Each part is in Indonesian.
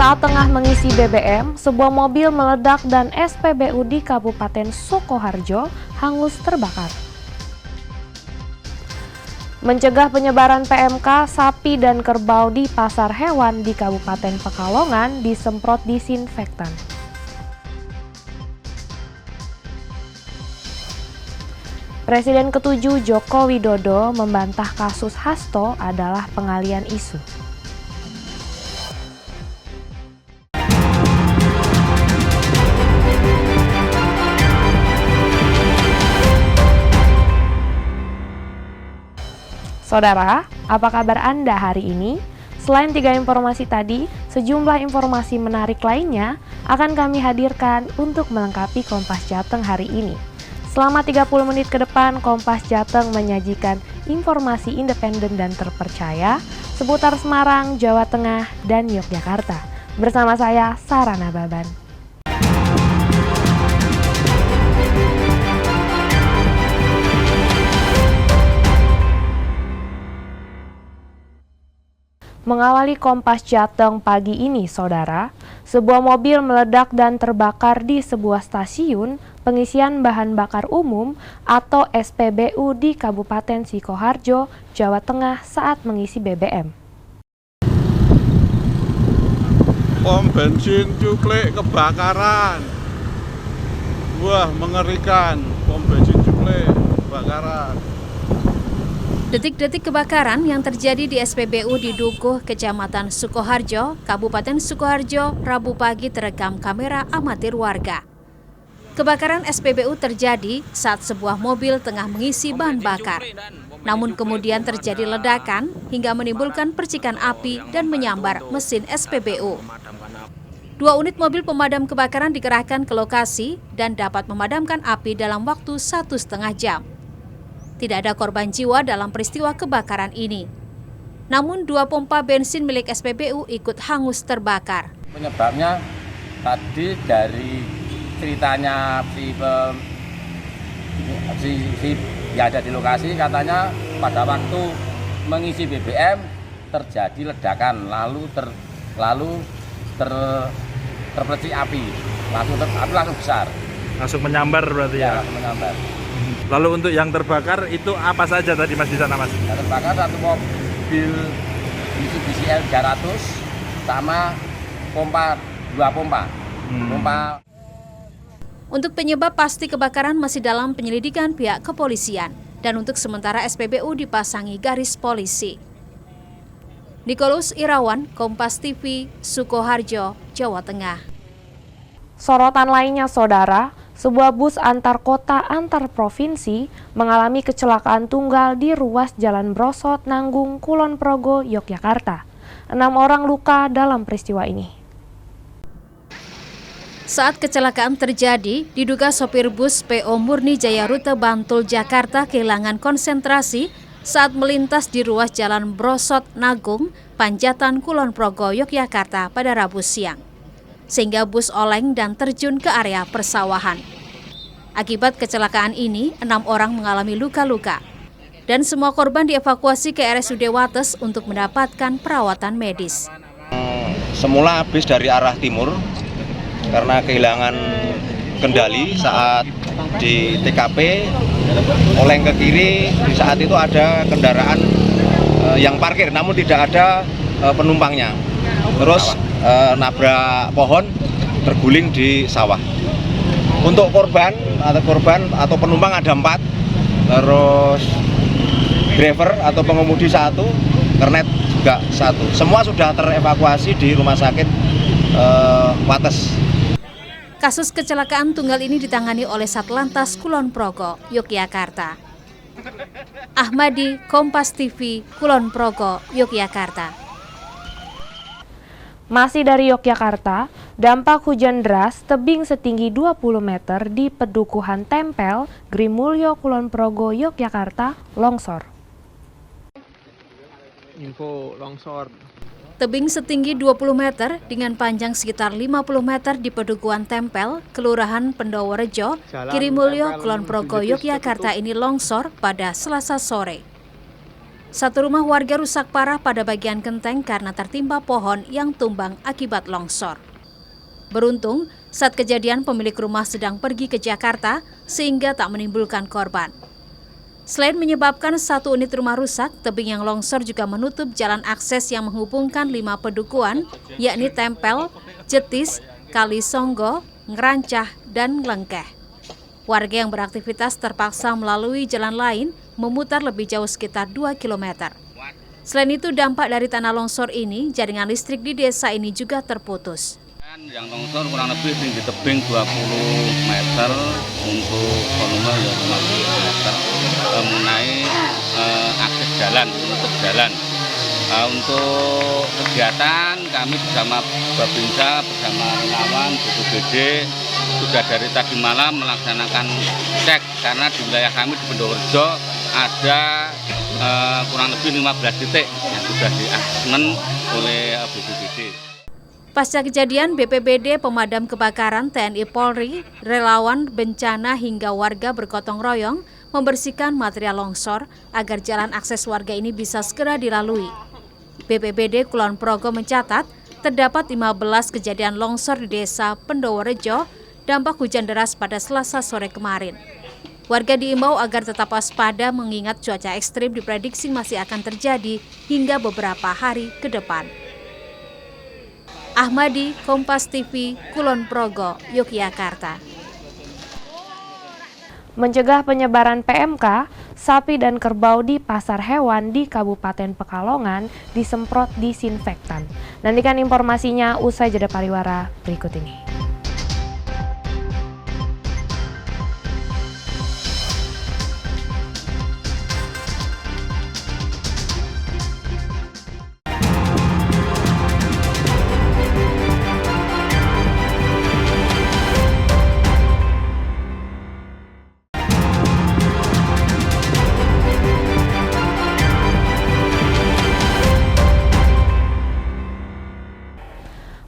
Saat tengah mengisi BBM, sebuah mobil meledak dan SPBU di Kabupaten Sukoharjo hangus terbakar. Mencegah penyebaran PMK, sapi dan kerbau di pasar hewan di Kabupaten Pekalongan disemprot disinfektan. Presiden ke-7 Joko Widodo membantah kasus Hasto adalah pengalian isu. Saudara, apa kabar Anda hari ini? Selain 3 informasi tadi, sejumlah informasi menarik lainnya akan kami hadirkan untuk melengkapi Kompas Jateng hari ini. Selama 30 menit ke depan, Kompas Jateng menyajikan informasi independen dan terpercaya seputar Semarang, Jawa Tengah, dan Yogyakarta. Bersama saya, Sarana Baban. Mengawali Kompas Jateng pagi ini, saudara, sebuah mobil meledak dan terbakar di sebuah stasiun pengisian bahan bakar umum atau SPBU di Kabupaten Sukoharjo, Jawa Tengah saat mengisi BBM. Pom bensin Cuklik kebakaran. Wah, mengerikan. Pom bensin Cuklik kebakaran. Detik-detik kebakaran yang terjadi di SPBU di Dukuh, Kecamatan Sukoharjo, Kabupaten Sukoharjo, Rabu pagi terekam kamera amatir warga. Kebakaran SPBU terjadi saat sebuah mobil tengah mengisi bahan bakar. Namun kemudian terjadi ledakan hingga menimbulkan percikan api dan menyambar mesin SPBU. 2 unit mobil pemadam kebakaran dikerahkan ke lokasi dan dapat memadamkan api dalam waktu 1,5 jam. Tidak ada korban jiwa dalam peristiwa kebakaran ini. Namun 2 pompa bensin milik SPBU ikut hangus terbakar. Penyebabnya tadi dari ceritanya si yang ada di lokasi, katanya pada waktu mengisi BBM terjadi ledakan, lalu terpercik api, langsung besar. Langsung menyambar berarti ya? Langsung menyambar. Lalu untuk yang terbakar itu apa saja tadi Mas di sana, Mas? Yang terbakar satu mobil Mitsubishi L300 sama 2 pompa. Untuk penyebab pasti kebakaran masih dalam penyelidikan pihak kepolisian dan untuk sementara SPBU dipasangi garis polisi. Nikolus Irawan, Kompas TV, Sukoharjo, Jawa Tengah. Sorotan lainnya, saudara, sebuah bus antar kota antar provinsi mengalami kecelakaan tunggal di ruas Jalan Brosot, Nanggung, Kulon Progo, Yogyakarta. 6 orang luka dalam peristiwa ini. Saat kecelakaan terjadi, diduga sopir bus PO Murni Jaya Rute Bantul Jakarta kehilangan konsentrasi saat melintas di ruas Jalan Brosot, Nanggung, Panjatan, Kulon Progo, Yogyakarta pada Rabu siang. Sehingga bus oleng dan terjun ke area persawahan. Akibat kecelakaan ini, 6 orang mengalami luka-luka. Dan semua korban dievakuasi ke RSUD Wates untuk mendapatkan perawatan medis. Semula bis dari arah timur karena kehilangan kendali saat di TKP, oleng ke kiri. Di saat itu ada kendaraan yang parkir namun tidak ada penumpangnya. Terus nabrak pohon, terguling di sawah. Untuk korban atau penumpang ada 4, terus driver atau pengemudi 1, kernet juga 1. Semua sudah terevakuasi di rumah sakit Wates. Kasus kecelakaan tunggal ini ditangani oleh Satlantas Kulon Progo, Yogyakarta. Ahmadi, Kompas TV, Kulon Progo, Yogyakarta. Masih dari Yogyakarta, dampak hujan deras tebing setinggi 20 meter di Pedukuhan Tempel, Grimulyo, Kulon Progo, Yogyakarta, longsor. Info longsor. Tebing setinggi 20 meter dengan panjang sekitar 50 meter di Pedukuhan Tempel, Kelurahan Pendoworejo, Girimulyo, Kulon Progo, Yogyakarta ini longsor pada Selasa sore. Satu rumah warga rusak parah pada bagian genteng karena tertimpa pohon yang tumbang akibat longsor. Beruntung, saat kejadian pemilik rumah sedang pergi ke Jakarta sehingga tak menimbulkan korban. Selain menyebabkan satu unit rumah rusak, tebing yang longsor juga menutup jalan akses yang menghubungkan 5 pedukuhan, yakni Tempel, Jetis, Kalisonggo, Ngerancah, dan Nglengkeh. Warga yang beraktivitas terpaksa melalui jalan lain memutar lebih jauh sekitar 2 km. Selain itu, dampak dari tanah longsor ini, jaringan listrik di desa ini juga terputus. Yang longsor kurang lebih tinggi tebing 20 meter, untuk volume ya 50 meter, mengenai akses jalan, menutup jalan. Untuk kegiatan kami bersama Babinsa, bersama relawan, BPBD, sudah dari tadi malam melaksanakan cek karena di wilayah kami di Pendowerjo ada kurang lebih 15 titik yang sudah di-asesmen oleh BPBD. Pasca kejadian, BPBD, pemadam kebakaran, TNI Polri, relawan bencana hingga warga bergotong royong membersihkan material longsor agar jalan akses warga ini bisa segera dilalui. BPBD Kulon Progo mencatat terdapat 15 kejadian longsor di desa Pendowerjo dampak hujan deras pada Selasa sore kemarin. Warga diimbau agar tetap waspada mengingat cuaca ekstrim diprediksi masih akan terjadi hingga beberapa hari ke depan. Ahmadi, Kompas TV, Kulon Progo, Yogyakarta. Mencegah penyebaran PMK, sapi dan kerbau di pasar hewan di Kabupaten Pekalongan disemprot disinfektan. Nantikan informasinya usai jeda pariwara berikut ini.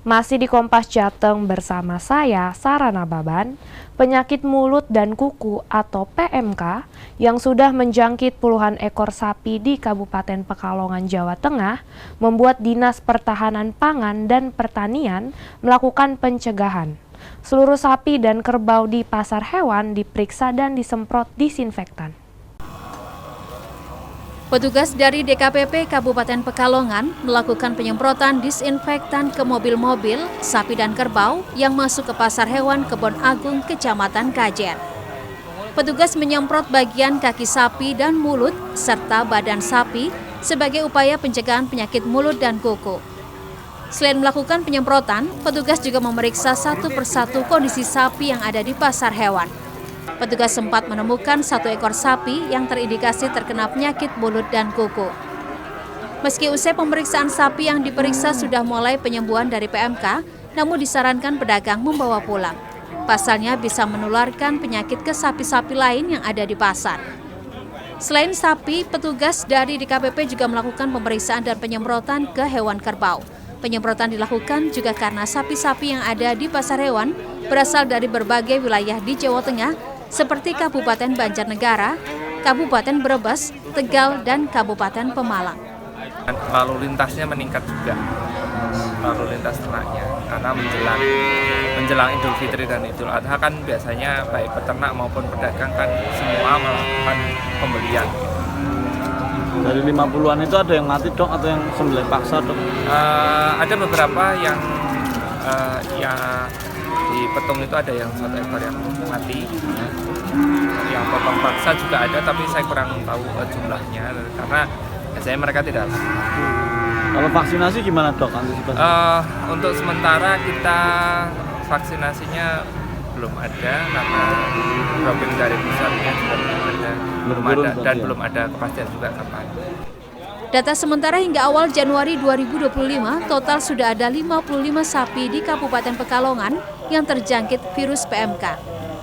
Masih di Kompas Jateng bersama saya, Sarana Baban. Penyakit mulut dan kuku atau PMK yang sudah menjangkit puluhan ekor sapi di Kabupaten Pekalongan, Jawa Tengah membuat Dinas Pertahanan Pangan dan Pertanian melakukan pencegahan. Seluruh sapi dan kerbau di pasar hewan diperiksa dan disemprot disinfektan. Petugas dari DKPP Kabupaten Pekalongan melakukan penyemprotan disinfektan ke mobil-mobil, sapi dan kerbau yang masuk ke pasar hewan Kebon Agung, Kecamatan Kajen. Petugas menyemprot bagian kaki sapi dan mulut serta badan sapi sebagai upaya pencegahan penyakit mulut dan kuku. Selain melakukan penyemprotan, petugas juga memeriksa satu persatu kondisi sapi yang ada di pasar hewan. Petugas sempat menemukan satu ekor sapi yang terindikasi terkena penyakit mulut dan kuku. Meski usai pemeriksaan sapi yang diperiksa sudah mulai penyembuhan dari PMK, namun disarankan pedagang membawa pulang. Pasalnya bisa menularkan penyakit ke sapi-sapi lain yang ada di pasar. Selain sapi, petugas dari DKPP juga melakukan pemeriksaan dan penyemprotan ke hewan kerbau. Penyemprotan dilakukan juga karena sapi-sapi yang ada di pasar hewan berasal dari berbagai wilayah di Jawa Tengah, seperti Kabupaten Banjarnegara, Kabupaten Brebes, Tegal, dan Kabupaten Pemalang. Lalu lintasnya meningkat juga, lalu lintas ternaknya, karena menjelang Idul Fitri dan Idul Adha kan biasanya baik peternak maupun pedagang kan semua melakukan pembelian. Dari 50-an itu ada yang mati dok atau yang sembelih paksa dok? Ada beberapa yang di petung itu ada yang satu ekor yang mati, yang potong paksa juga ada, tapi saya kurang tahu jumlahnya karena biasanya mereka tidak. Kalau vaksinasi gimana dok antisipasi? Untuk sementara kita vaksinasinya belum ada karena dropping dari pusatnya juga belum ada dan belum ada kepastian juga kapan. Data sementara hingga awal Januari 2025, total sudah ada 55 sapi di Kabupaten Pekalongan yang terjangkit virus PMK.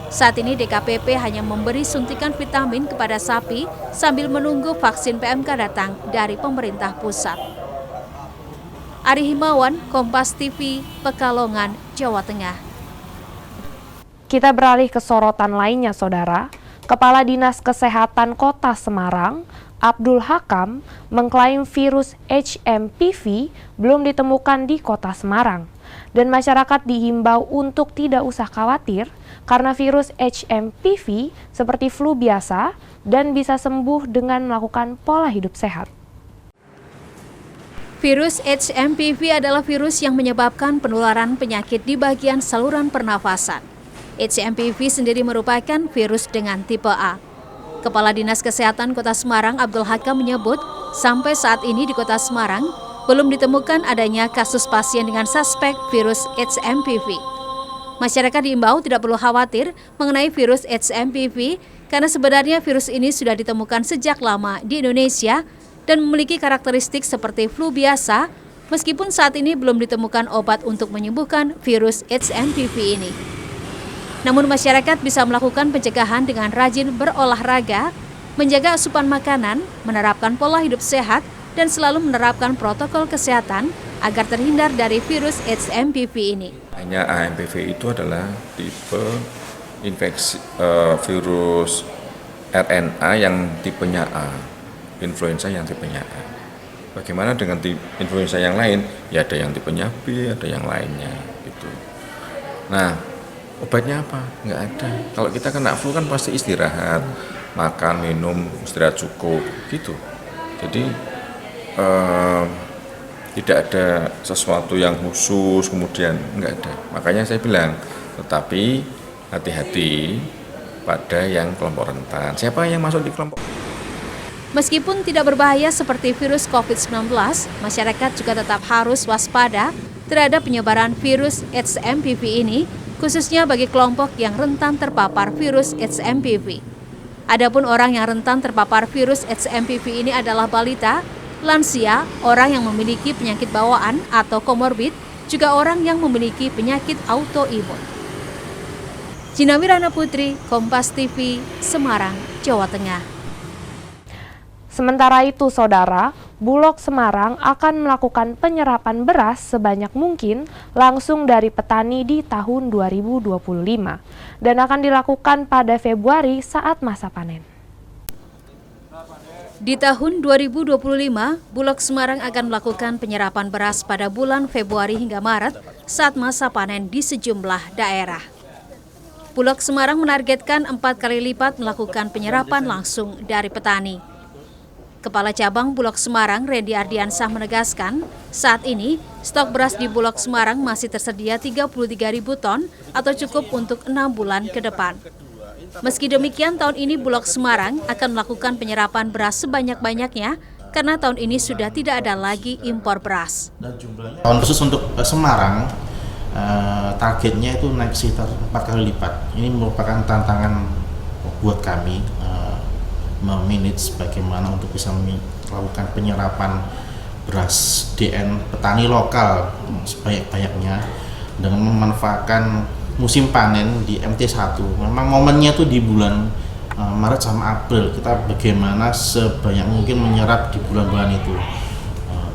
Saat ini DKPP hanya memberi suntikan vitamin kepada sapi sambil menunggu vaksin PMK datang dari pemerintah pusat. Ari Himawan, Kompas TV, Pekalongan, Jawa Tengah. Kita beralih ke sorotan lainnya, Saudara. Kepala Dinas Kesehatan Kota Semarang, Abdul Hakam mengklaim virus HMPV belum ditemukan di Kota Semarang. Dan masyarakat dihimbau untuk tidak usah khawatir karena virus HMPV seperti flu biasa dan bisa sembuh dengan melakukan pola hidup sehat. Virus HMPV adalah virus yang menyebabkan penularan penyakit di bagian saluran pernafasan. HMPV sendiri merupakan virus dengan tipe A. Kepala Dinas Kesehatan Kota Semarang Abdul Hakam menyebut, sampai saat ini di Kota Semarang belum ditemukan adanya kasus pasien dengan suspek virus HMPV. Masyarakat diimbau tidak perlu khawatir mengenai virus HMPV karena sebenarnya virus ini sudah ditemukan sejak lama di Indonesia dan memiliki karakteristik seperti flu biasa, meskipun saat ini belum ditemukan obat untuk menyembuhkan virus HMPV ini. Namun masyarakat bisa melakukan pencegahan dengan rajin berolahraga, menjaga asupan makanan, menerapkan pola hidup sehat, dan selalu menerapkan protokol kesehatan agar terhindar dari virus HMPV ini. Hanya HMPV itu adalah tipe infeksi virus RNA yang tipenya A, influenza yang tipenya A. Bagaimana dengan influenza yang lain? Ya ada yang tipenya B, ada yang lainnya gitu. Nah, obatnya apa? Nggak ada. Kalau kita kena flu kan pasti istirahat, makan, minum, istirahat cukup gitu. Jadi tidak ada sesuatu yang khusus kemudian nggak ada. Makanya saya bilang, tetapi hati-hati pada yang kelompok rentan. Siapa yang masuk di kelompok? Meskipun tidak berbahaya seperti virus COVID-19, masyarakat juga tetap harus waspada terhadap penyebaran virus HMPV ini, khususnya bagi kelompok yang rentan terpapar virus HMPV. Adapun orang yang rentan terpapar virus HMPV ini adalah balita, lansia, orang yang memiliki penyakit bawaan atau komorbid, juga orang yang memiliki penyakit autoimun. Gina Wirana Putri, Kompas TV, Semarang, Jawa Tengah. Sementara itu, Saudara, Bulog Semarang akan melakukan penyerapan beras sebanyak mungkin langsung dari petani di tahun 2025 dan akan dilakukan pada Februari saat masa panen. Di tahun 2025, Bulog Semarang akan melakukan penyerapan beras pada bulan Februari hingga Maret saat masa panen di sejumlah daerah. Bulog Semarang menargetkan 4 kali lipat melakukan penyerapan langsung dari petani. Kepala Cabang Bulog Semarang, Randy Ardiansah menegaskan, saat ini stok beras di Bulog Semarang masih tersedia 33.000 ton atau cukup untuk 6 bulan ke depan. Meski demikian, tahun ini Bulog Semarang akan melakukan penyerapan beras sebanyak-banyaknya karena tahun ini sudah tidak ada lagi impor beras. Tahun khusus untuk Semarang, targetnya itu naik sekitar 4 kali lipat. Ini merupakan tantangan buat kami, memanage bagaimana untuk bisa melakukan penyerapan beras DN petani lokal sebanyak-banyaknya dengan memanfaatkan musim panen di MT1. Memang momennya tuh di bulan Maret sama April. Kita bagaimana sebanyak mungkin menyerap di bulan-bulan itu.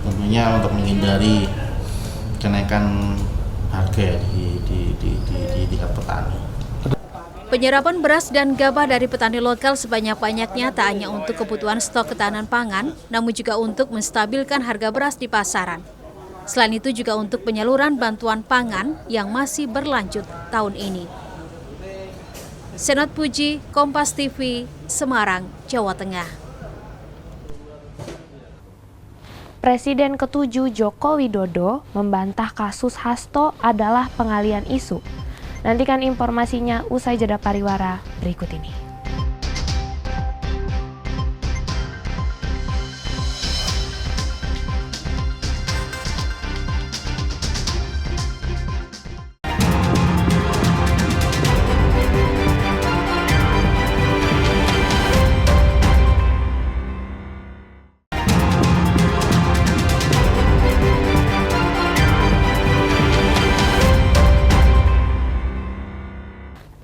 Tentunya untuk menghindari kenaikan harga di tingkat petani. Penyerapan beras dan gabah dari petani lokal sebanyak-banyaknya tak hanya untuk kebutuhan stok ketahanan pangan, namun juga untuk menstabilkan harga beras di pasaran. Selain itu juga untuk penyaluran bantuan pangan yang masih berlanjut tahun ini. Senat Puji, Kompas TV, Semarang, Jawa Tengah. Presiden ke-7 Joko Widodo membantah kasus Hasto adalah pengalian isu. Nantikan informasinya usai jeda pariwara berikut ini.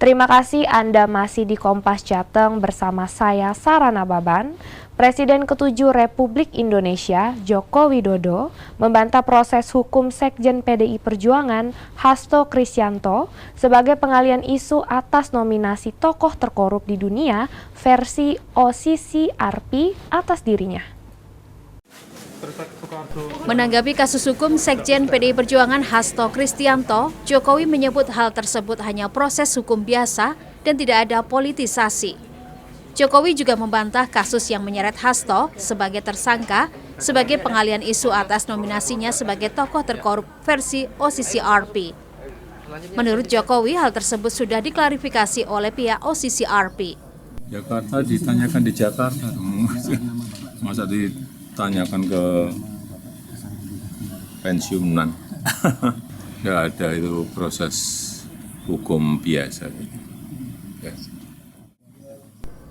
Terima kasih Anda masih di Kompas Jateng bersama saya Sarana Baban. Presiden ke-7 Republik Indonesia, Joko Widodo, membantah proses hukum Sekjen PDI Perjuangan, Hasto Kristianto, sebagai pengalian isu atas nominasi tokoh terkorup di dunia versi OCCRP atas dirinya. Menanggapi kasus hukum Sekjen PDI Perjuangan Hasto Kristianto, Jokowi menyebut hal tersebut hanya proses hukum biasa dan tidak ada politisasi. Jokowi juga membantah kasus yang menyeret Hasto sebagai tersangka sebagai pengalian isu atas nominasinya sebagai tokoh terkorup versi OCCRP. Menurut Jokowi, hal tersebut sudah diklarifikasi oleh pihak OCCRP. Jakarta ditanyakan di Jakarta, masa ditanyakan ke pensiunan. Tidak ada, itu proses hukum biasa.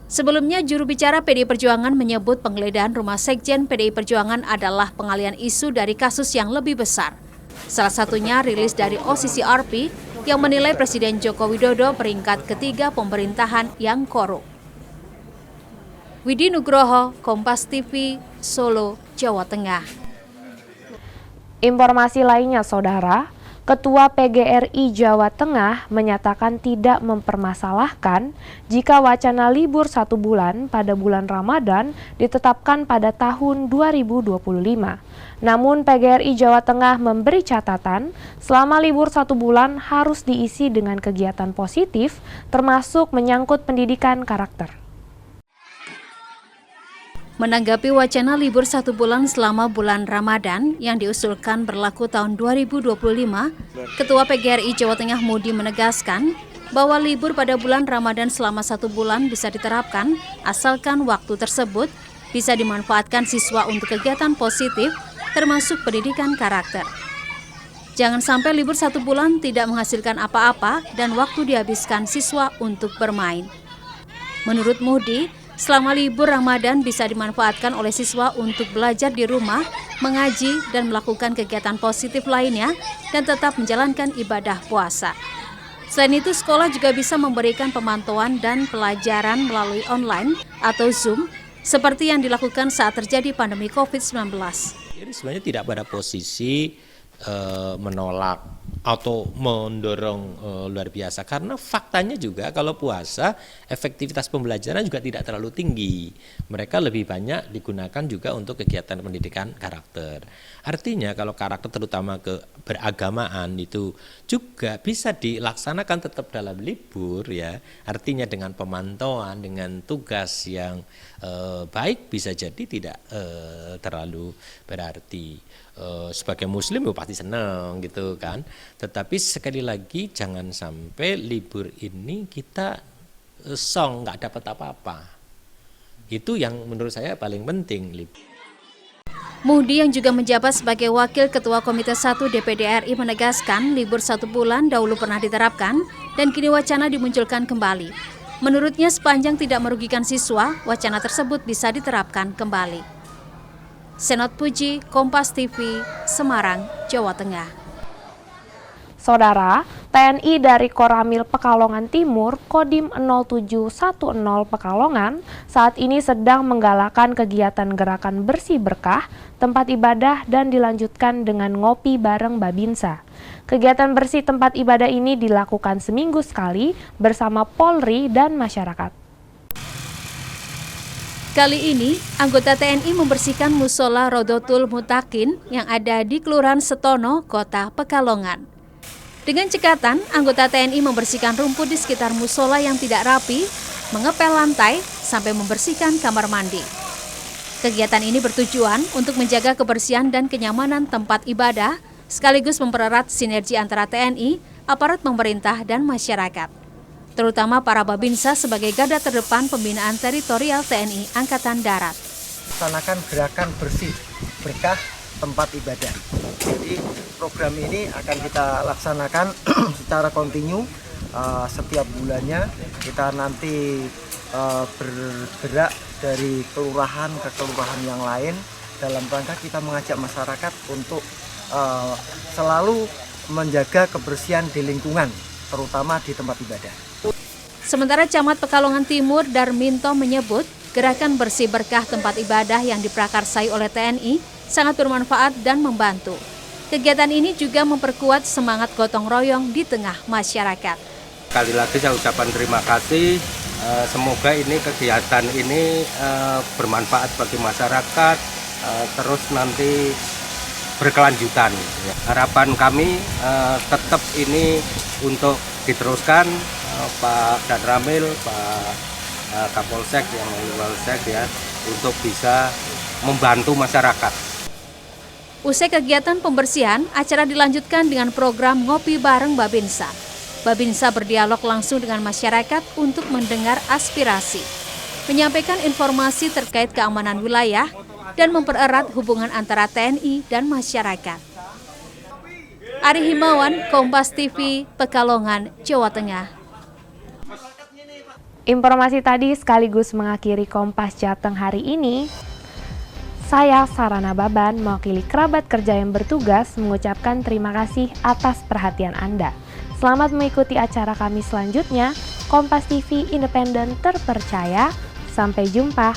Sebelumnya, juru bicara PDI Perjuangan menyebut penggeledahan rumah Sekjen PDI Perjuangan adalah pengalian isu dari kasus yang lebih besar. Salah satunya rilis dari OCCRP yang menilai Presiden Joko Widodo peringkat ketiga pemerintahan yang korup. Widi Nugroho, Kompas TV, Solo, Jawa Tengah. Informasi lainnya, Saudara. Ketua PGRI Jawa Tengah menyatakan tidak mempermasalahkan jika wacana libur 1 bulan pada bulan Ramadan ditetapkan pada tahun 2025. Namun PGRI Jawa Tengah memberi catatan selama libur 1 bulan harus diisi dengan kegiatan positif termasuk menyangkut pendidikan karakter. Menanggapi wacana libur 1 bulan selama bulan Ramadan yang diusulkan berlaku tahun 2025, Ketua PGRI Jawa Tengah Mudi menegaskan bahwa libur pada bulan Ramadan selama 1 bulan bisa diterapkan asalkan waktu tersebut bisa dimanfaatkan siswa untuk kegiatan positif termasuk pendidikan karakter. Jangan sampai libur 1 bulan tidak menghasilkan apa-apa dan waktu dihabiskan siswa untuk bermain. Menurut Mudi, selama libur Ramadan bisa dimanfaatkan oleh siswa untuk belajar di rumah, mengaji, dan melakukan kegiatan positif lainnya, dan tetap menjalankan ibadah puasa. Selain itu, sekolah juga bisa memberikan pemantauan dan pelajaran melalui online atau Zoom, seperti yang dilakukan saat terjadi pandemi COVID-19. Jadi sebenarnya tidak pada posisi menolak atau mendorong luar biasa, karena faktanya juga kalau puasa efektivitas pembelajaran juga tidak terlalu tinggi. Mereka lebih banyak digunakan juga untuk kegiatan pendidikan karakter. Artinya kalau karakter terutama keberagamaan itu juga bisa dilaksanakan tetap dalam libur ya. Artinya dengan pemantauan, dengan tugas yang baik bisa jadi tidak terlalu berarti. Sebagai muslim pasti senang gitu kan, tetapi sekali lagi jangan sampai libur ini kita nggak dapat apa-apa. Itu yang menurut saya paling penting. Mudi yang juga menjabat sebagai Wakil Ketua Komite 1 DPD RI menegaskan libur 1 bulan dahulu pernah diterapkan dan kini wacana dimunculkan kembali. Menurutnya sepanjang tidak merugikan siswa, wacana tersebut bisa diterapkan kembali. Senot Puji, Kompas TV, Semarang, Jawa Tengah. Saudara, TNI dari Koramil Pekalongan Timur, Kodim 0710 Pekalongan, saat ini sedang menggalakkan kegiatan gerakan bersih berkah, tempat ibadah, dan dilanjutkan dengan ngopi bareng Babinsa. Kegiatan bersih tempat ibadah ini dilakukan seminggu sekali bersama Polri dan masyarakat. Kali ini, anggota TNI membersihkan musola Rodotul Mutakin yang ada di Kelurahan Setono, Kota Pekalongan. Dengan cekatan, anggota TNI membersihkan rumput di sekitar musola yang tidak rapi, mengepel lantai, sampai membersihkan kamar mandi. Kegiatan ini bertujuan untuk menjaga kebersihan dan kenyamanan tempat ibadah, sekaligus mempererat sinergi antara TNI, aparat pemerintah, dan masyarakat. Terutama para Babinsa sebagai garda terdepan pembinaan teritorial TNI Angkatan Darat. Laksanakan gerakan bersih berkah tempat ibadah. Jadi program ini akan kita laksanakan secara kontinu setiap bulannya. Kita nanti bergerak dari kelurahan ke kelurahan yang lain dalam rangka kita mengajak masyarakat untuk selalu menjaga kebersihan di lingkungan, terutama di tempat ibadah. Sementara Camat Pekalongan Timur Darminto menyebut gerakan bersih berkah tempat ibadah yang diprakarsai oleh TNI sangat bermanfaat dan membantu. Kegiatan ini juga memperkuat semangat gotong royong di tengah masyarakat. Sekali lagi saya ucapkan terima kasih. Semoga ini kegiatan ini bermanfaat bagi masyarakat, terus nanti berkelanjutan. Harapan kami tetap ini untuk diteruskan, Pak Danramil, Pak Kapolsek yang Kapolsek ya, untuk bisa membantu masyarakat. Usai kegiatan pembersihan, acara dilanjutkan dengan program Ngopi Bareng Babinsa. Babinsa berdialog langsung dengan masyarakat untuk mendengar aspirasi, menyampaikan informasi terkait keamanan wilayah, dan mempererat hubungan antara TNI dan masyarakat. Ari Himawan, Kompas TV, Pekalongan, Jawa Tengah. Informasi tadi sekaligus mengakhiri Kompas Jateng hari ini. Saya, Sarana Baban, mewakili kerabat kerja yang bertugas mengucapkan terima kasih atas perhatian Anda. Selamat mengikuti acara kami selanjutnya. Kompas TV independen terpercaya. Sampai jumpa.